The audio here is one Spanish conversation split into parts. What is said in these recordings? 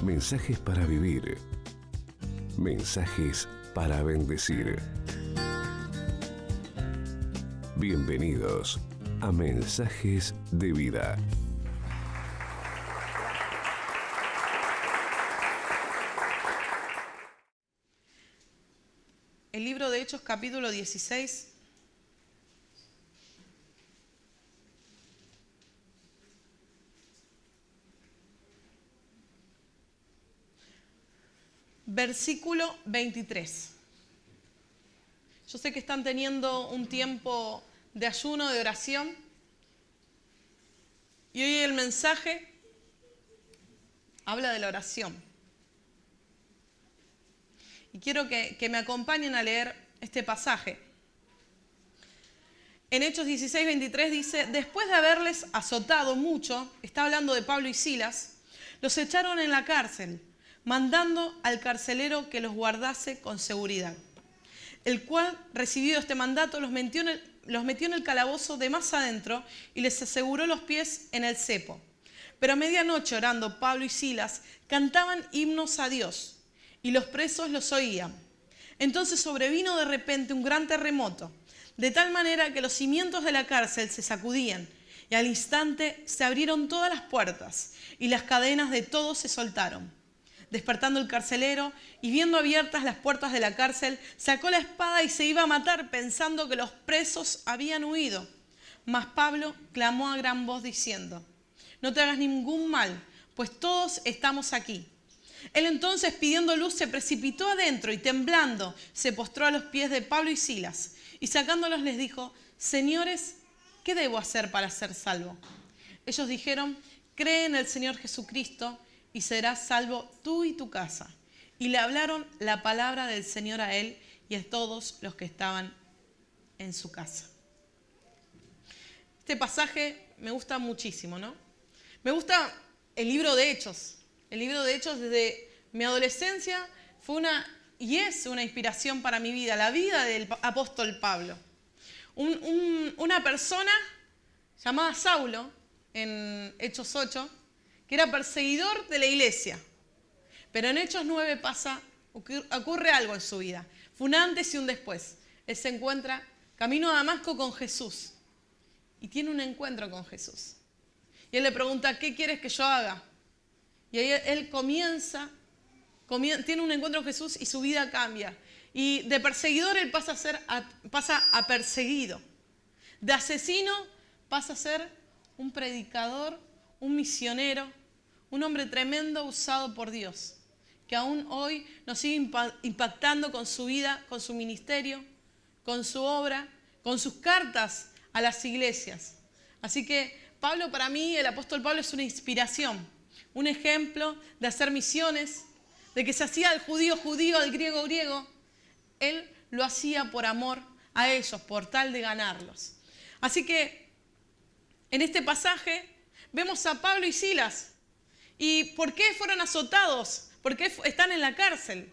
Mensajes para vivir. Mensajes para bendecir. Bienvenidos a Mensajes de Vida. El libro de Hechos, capítulo 16. Versículo 23. Yo sé que están teniendo un tiempo de ayuno, de oración. Y hoy el mensaje habla de la oración. Y quiero que me acompañen a leer este pasaje. En Hechos 16, 23 dice: después de haberles azotado mucho, está hablando de Pablo y Silas, los echaron en la cárcel, mandando al carcelero que los guardase con seguridad. El cual, recibido este mandato, los metió en el calabozo de más adentro y les aseguró los pies en el cepo. Pero a medianoche, orando, Pablo y Silas cantaban himnos a Dios, y los presos los oían. Entonces sobrevino de repente un gran terremoto, de tal manera que los cimientos de la cárcel se sacudían, y al instante se abrieron todas las puertas, y las cadenas de todos se soltaron. Despertando el carcelero y viendo abiertas las puertas de la cárcel, sacó la espada y se iba a matar, pensando que los presos habían huido. Mas Pablo clamó a gran voz diciendo: no te hagas ningún mal, pues todos estamos aquí. Él entonces, pidiendo luz, se precipitó adentro y temblando se postró a los pies de Pablo y Silas, y sacándolos les dijo: señores, ¿qué debo hacer para ser salvo? Ellos dijeron: cree en el Señor Jesucristo y serás salvo tú y tu casa. Y le hablaron la palabra del Señor a él y a todos los que estaban en su casa. Este pasaje me gusta muchísimo, ¿no? Me gusta el libro de Hechos. El libro de Hechos desde mi adolescencia fue y es una inspiración para mi vida, la vida del apóstol Pablo. Una persona llamada Saulo, en Hechos 8, que era perseguidor de la iglesia. Pero en Hechos 9 ocurre algo en su vida. Fue un antes y un después. Él se encuentra camino a Damasco con Jesús y tiene un encuentro con Jesús. Y él le pregunta: ¿qué quieres que yo haga? Y ahí él tiene un encuentro con Jesús y su vida cambia. Y de perseguidor él pasa a perseguido. De asesino pasa a ser un predicador, un misionero, un hombre tremendo usado por Dios, que aún hoy nos sigue impactando con su vida, con su ministerio, con su obra, con sus cartas a las iglesias. Así que Pablo, para mí, el apóstol Pablo, es una inspiración. Un ejemplo de hacer misiones, de que se hacía al judío judío, al griego griego. Él lo hacía por amor a ellos, por tal de ganarlos. Así que en este pasaje vemos a Pablo y Silas. ¿Y por qué fueron azotados? ¿Por qué están en la cárcel?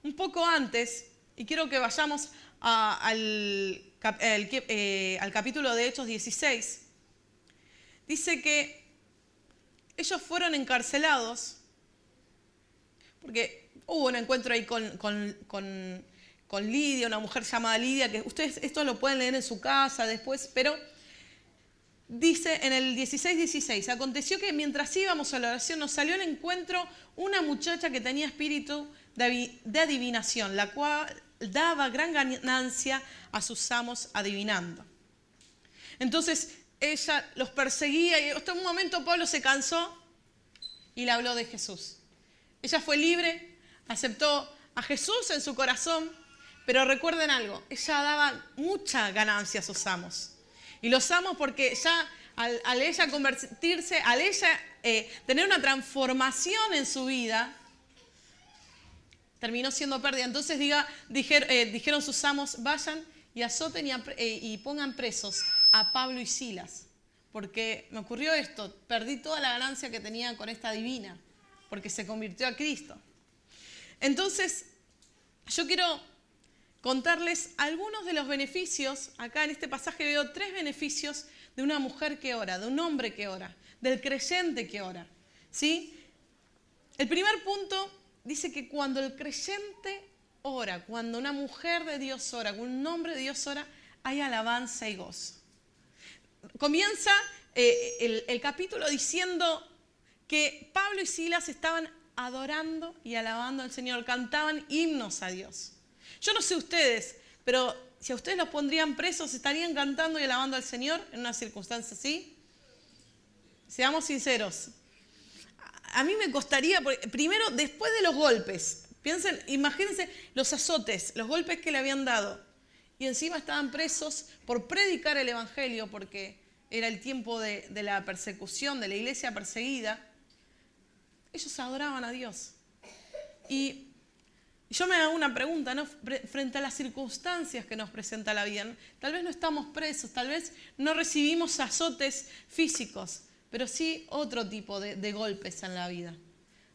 Un poco antes, y quiero que vayamos al capítulo de Hechos 16, dice que ellos fueron encarcelados porque hubo un encuentro ahí con Lidia, una mujer llamada Lidia, que ustedes esto lo pueden leer en su casa después, pero dice en el 16:16, aconteció que mientras íbamos a la oración nos salió al encuentro una muchacha que tenía espíritu de adivinación, la cual daba gran ganancia a sus amos adivinando. Entonces ella los perseguía y hasta un momento Pablo se cansó y le habló de Jesús. Ella fue libre, aceptó a Jesús en su corazón, pero recuerden algo, ella daba mucha ganancia a sus amos. Y los amos porque ya al ella convertirse, al ella tener una transformación en su vida, terminó siendo pérdida. Entonces dijeron sus amos: vayan y azoten y pongan presos a Pablo y Silas. Porque me ocurrió esto, perdí toda la ganancia que tenía con esta divina, porque se convirtió a Cristo. Entonces, yo quiero contarles algunos de los beneficios. Acá en este pasaje veo 3 beneficios de una mujer que ora, de un hombre que ora, del creyente que ora, ¿sí? El primer punto dice que cuando el creyente ora, cuando una mujer de Dios ora, cuando un hombre de Dios ora, hay alabanza y gozo. Comienza el capítulo diciendo que Pablo y Silas estaban adorando y alabando al Señor, cantaban himnos a Dios. Yo no sé ustedes, pero si a ustedes los pondrían presos, ¿estarían cantando y alabando al Señor en una circunstancia así? Seamos sinceros. A mí me costaría, primero, después de los golpes, imagínense los azotes, los golpes que le habían dado. Y encima estaban presos por predicar el Evangelio, porque era el tiempo de la persecución, de la iglesia perseguida. Ellos adoraban a Dios. Y yo me hago una pregunta, ¿no? Frente a las circunstancias que nos presenta la vida. Tal vez no estamos presos, tal vez no recibimos azotes físicos, pero sí otro tipo de golpes en la vida.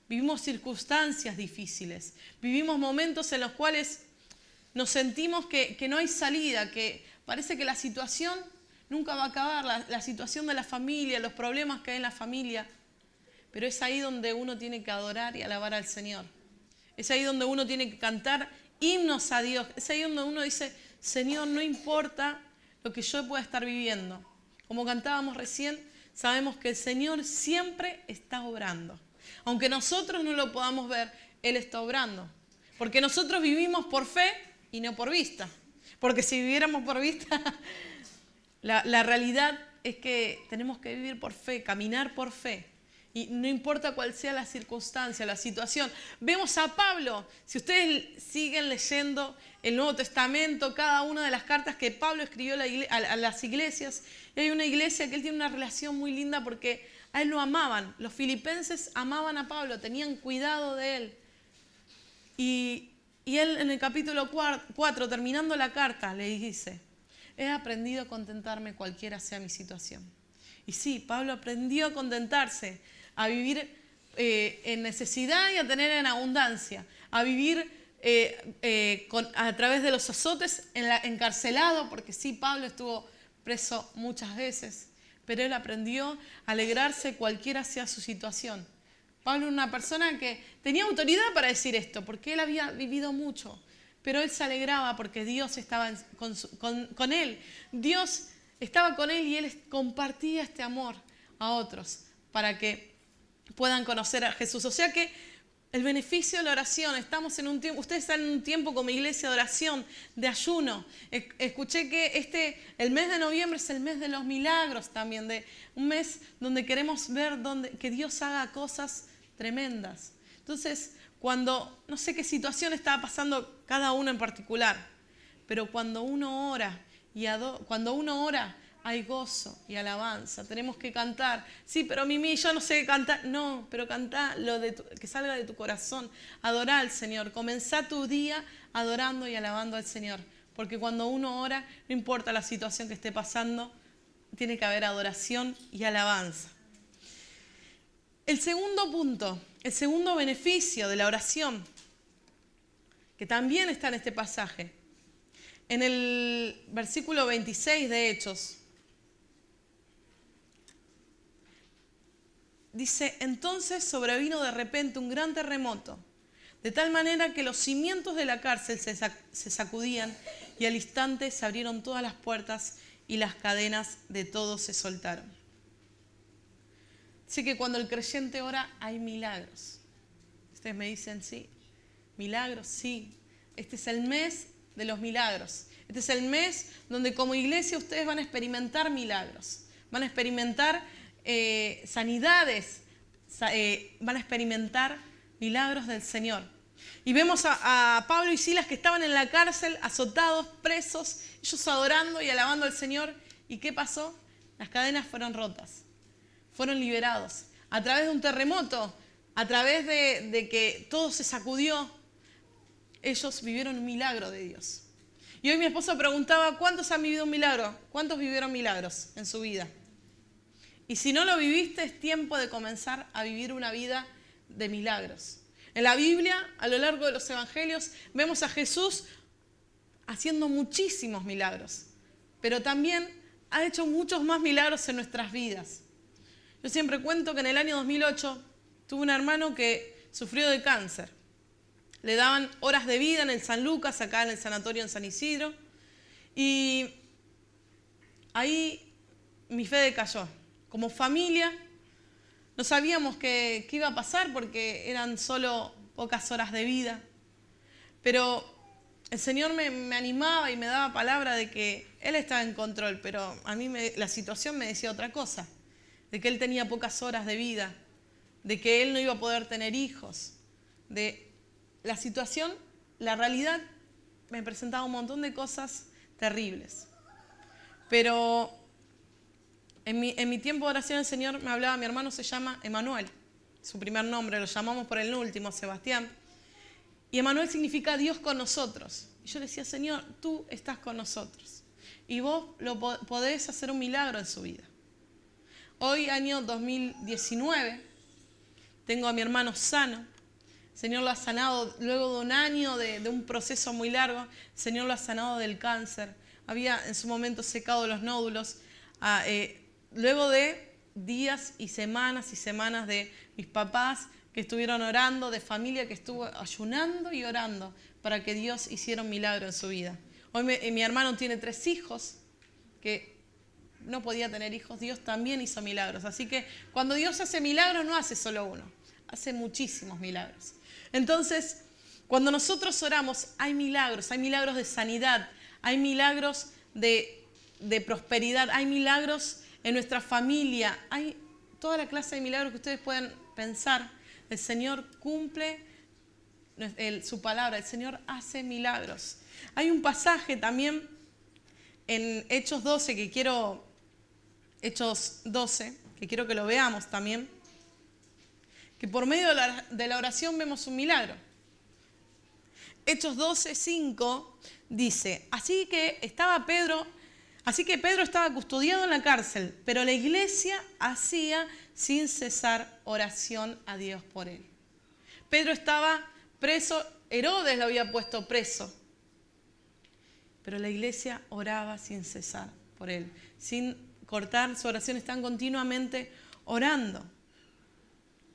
Vivimos circunstancias difíciles, vivimos momentos en los cuales nos sentimos que no hay salida, que parece que la situación nunca va a acabar, la situación de la familia, los problemas que hay en la familia. Pero es ahí donde uno tiene que adorar y alabar al Señor. Es ahí donde uno tiene que cantar himnos a Dios. Es ahí donde uno dice, Señor, no importa lo que yo pueda estar viviendo. Como cantábamos recién, sabemos que el Señor siempre está obrando. Aunque nosotros no lo podamos ver, Él está obrando. Porque nosotros vivimos por fe y no por vista. Porque si viviéramos por vista, la realidad es que tenemos que vivir por fe, caminar por fe. Y no importa cuál sea la circunstancia, la situación. Vemos a Pablo, si ustedes siguen leyendo el Nuevo Testamento, cada una de las cartas que Pablo escribió a las iglesias, y hay una iglesia que él tiene una relación muy linda porque a él lo amaban. Los filipenses amaban a Pablo, tenían cuidado de él. Y él en el capítulo 4, terminando la carta, le dice, he aprendido a contentarme cualquiera sea mi situación. Y sí, Pablo aprendió a contentarse, a vivir en necesidad y a tener en abundancia, a vivir a través de los azotes, encarcelado, porque sí, Pablo estuvo preso muchas veces, pero él aprendió a alegrarse cualquiera sea su situación. Pablo era una persona que tenía autoridad para decir esto, porque él había vivido mucho, pero él se alegraba porque Dios estaba con él. Dios estaba con él y él compartía este amor a otros para que puedan conocer a Jesús. O sea que el beneficio de la oración, estamos en un tiempo, ustedes están en un tiempo como iglesia de oración, de ayuno. Escuché que el mes de noviembre es el mes de los milagros también, de un mes donde queremos ver que Dios haga cosas tremendas. Entonces, no sé qué situación estaba pasando cada uno en particular, pero cuando uno ora hay gozo y alabanza. Tenemos que cantar. Sí, pero Mimi, yo no sé cantar. No, pero cantá que salga de tu corazón. Adorá al Señor. Comenzá tu día adorando y alabando al Señor. Porque cuando uno ora, no importa la situación que esté pasando, tiene que haber adoración y alabanza. El segundo punto, el segundo beneficio de la oración, que también está en este pasaje, en el versículo 26 de Hechos, dice, entonces sobrevino de repente un gran terremoto, de tal manera que los cimientos de la cárcel se sacudían y al instante se abrieron todas las puertas y las cadenas de todos se soltaron. Dice que cuando el creyente ora hay milagros. Ustedes me dicen, sí, milagros, sí. Este es el mes de los milagros. Este es el mes donde como iglesia ustedes van a experimentar milagros. Van a experimentar sanidades, van a experimentar milagros del Señor. Y vemos a Pablo y Silas que estaban en la cárcel, azotados, presos, ellos adorando y alabando al Señor. ¿Y qué pasó? Las cadenas fueron rotas, fueron liberados. A través de un terremoto, a través de que todo se sacudió, ellos vivieron un milagro de Dios. Y hoy mi esposo preguntaba, ¿cuántos han vivido un milagro? ¿Cuántos vivieron milagros en su vida? Y si no lo viviste, es tiempo de comenzar a vivir una vida de milagros. En la Biblia, a lo largo de los evangelios, vemos a Jesús haciendo muchísimos milagros, pero también ha hecho muchos más milagros en nuestras vidas. Yo siempre cuento que en el año 2008 tuve un hermano que sufrió de cáncer. Le daban horas de vida en el San Lucas, acá en el sanatorio en San Isidro. Y ahí mi fe decayó. Como familia no sabíamos qué iba a pasar porque eran solo pocas horas de vida. Pero el Señor me animaba y me daba palabra de que Él estaba en control, pero a mí la situación me decía otra cosa, de que Él tenía pocas horas de vida, de que Él no iba a poder tener hijos, de la situación, la realidad me presentaba un montón de cosas terribles. Pero en mi tiempo de oración el Señor me hablaba, mi hermano se llama Emanuel, su primer nombre, lo llamamos por el último, Sebastián. Y Emanuel significa Dios con nosotros. Y yo le decía, Señor, tú estás con nosotros. Y vos podés hacer un milagro en su vida. Hoy, año 2019, tengo a mi hermano sano. El Señor lo ha sanado luego de un año de un proceso muy largo. El Señor lo ha sanado del cáncer. Había en su momento secado los nódulos. Luego de días y semanas de mis papás que estuvieron orando, de familia que estuvo ayunando y orando para que Dios hiciera un milagro en su vida. Hoy mi hermano tiene 3 hijos, que no podía tener hijos, Dios también hizo milagros. Así que cuando Dios hace milagros no hace solo uno, hace muchísimos milagros. Entonces, cuando nosotros oramos hay milagros de sanidad, hay milagros de prosperidad, hay milagros en nuestra familia, hay toda la clase de milagros que ustedes pueden pensar. El Señor cumple su palabra, el Señor hace milagros. Hay un pasaje también en Hechos 12 que quiero que lo veamos también, que por medio de la oración vemos un milagro. Hechos 12:5 dice, así que Pedro estaba custodiado en la cárcel, pero la iglesia hacía sin cesar oración a Dios por él. Pedro estaba preso, Herodes lo había puesto preso, pero la iglesia oraba sin cesar por él, sin cortar su oración, están continuamente orando.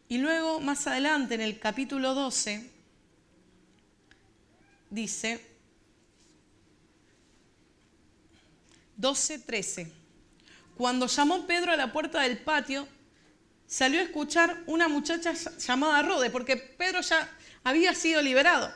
Y luego, más adelante, en el capítulo 12, dice 12:13. Cuando llamó Pedro a la puerta del patio, salió a escuchar una muchacha llamada Rode, porque Pedro ya había sido liberado,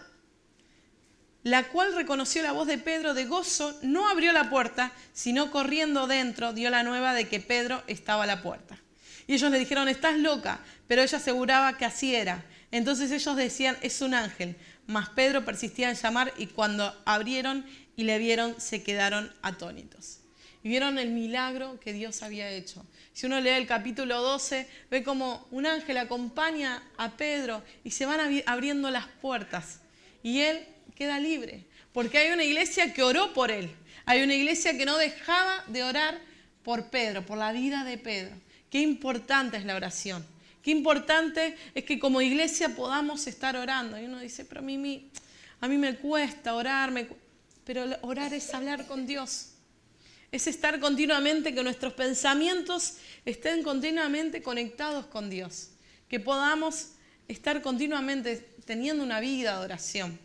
la cual reconoció la voz de Pedro de gozo, no abrió la puerta, sino corriendo dentro dio la nueva de que Pedro estaba a la puerta. Y ellos le dijeron, estás loca, pero ella aseguraba que así era. Entonces ellos decían, es un ángel. Mas Pedro persistía en llamar y cuando abrieron y le vieron, se quedaron atónitos. Y vieron el milagro que Dios había hecho. Si uno lee el capítulo 12, ve como un ángel acompaña a Pedro y se van abriendo las puertas. Y él queda libre, porque hay una iglesia que oró por él. Hay una iglesia que no dejaba de orar por Pedro, por la vida de Pedro. Qué importante es la oración. Qué importante es que como iglesia podamos estar orando. Y uno dice, pero a mí me cuesta orar, pero orar es hablar con Dios. Es estar continuamente, que nuestros pensamientos estén continuamente conectados con Dios. Que podamos estar continuamente teniendo una vida de oración.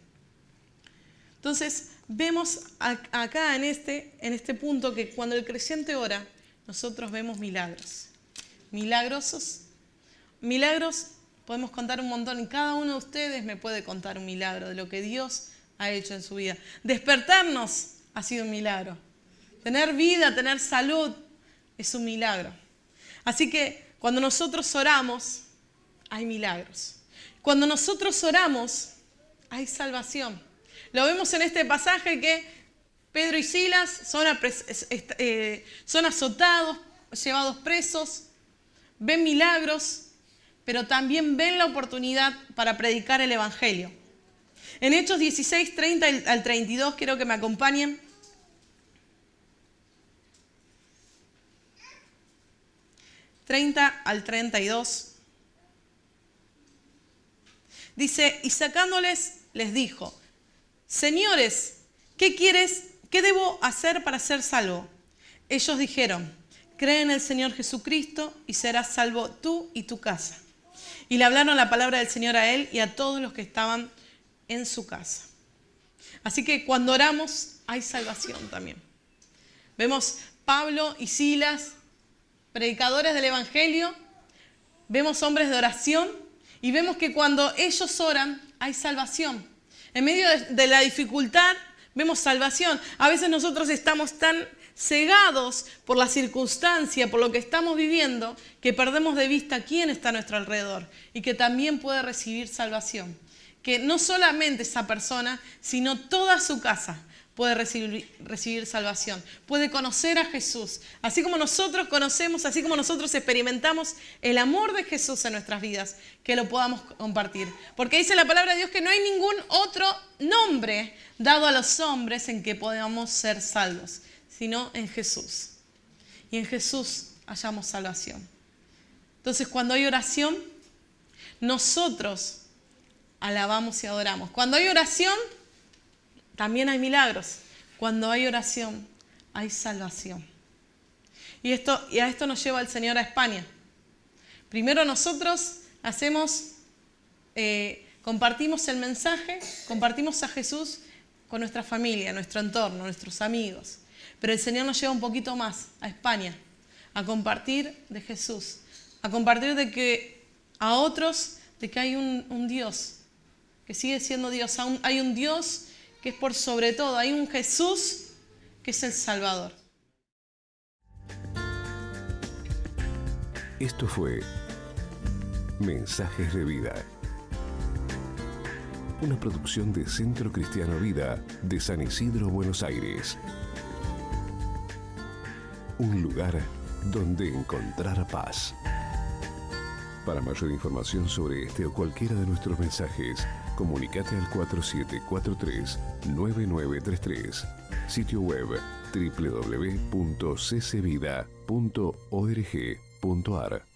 Entonces, vemos acá en este punto que cuando el creyente ora, nosotros vemos milagros. Milagrosos. Milagros, podemos contar un montón. Y cada uno de ustedes me puede contar un milagro de lo que Dios ha hecho en su vida. Despertarnos ha sido un milagro. Tener vida, tener salud, es un milagro. Así que cuando nosotros oramos, hay milagros. Cuando nosotros oramos, hay salvación. Lo vemos en este pasaje que Pedro y Silas son azotados, llevados presos, ven milagros, pero también ven la oportunidad para predicar el Evangelio. En Hechos 16, 30 al 32, quiero que me acompañen. Al 32. Dice, y sacándoles, les dijo, señores, ¿qué debo hacer para ser salvo? Ellos dijeron, cree en el Señor Jesucristo y serás salvo tú y tu casa. y le hablaron la palabra del Señor a él y a todos los que estaban en su casa. Así que cuando oramos hay salvación también. Vemos Pablo y Silas, predicadores del Evangelio, vemos hombres de oración y vemos que cuando ellos oran hay salvación. En medio de la dificultad vemos salvación. A veces nosotros estamos tan cegados por la circunstancia, por lo que estamos viviendo, que perdemos de vista quién está a nuestro alrededor y que también puede recibir salvación. Que no solamente esa persona, sino toda su casa puede recibir salvación, puede conocer a Jesús. Así como nosotros conocemos, así como nosotros experimentamos el amor de Jesús en nuestras vidas, que lo podamos compartir. Porque dice la palabra de Dios que no hay ningún otro nombre dado a los hombres en que podamos ser salvos, sino en Jesús. Y en Jesús hallamos salvación. Entonces, cuando hay oración, nosotros alabamos y adoramos. Cuando hay oración, también hay milagros. Cuando hay oración, hay salvación. Y a esto nos lleva el Señor a España. Primero nosotros compartimos el mensaje, compartimos a Jesús con nuestra familia, nuestro entorno, nuestros amigos. Pero el Señor nos lleva un poquito más a España, a compartir de Jesús, a compartir de que a otros, de que hay un Dios, que sigue siendo Dios. Hay un Dios que es por sobre todo. Hay un Jesús que es el Salvador. Esto fue Mensajes de Vida, una producción de Centro Cristiano Vida de San Isidro, Buenos Aires. Un lugar donde encontrar paz. Para mayor información sobre este o cualquiera de nuestros mensajes, comunícate al 4743-9933. Sitio web www.ccvida.org.ar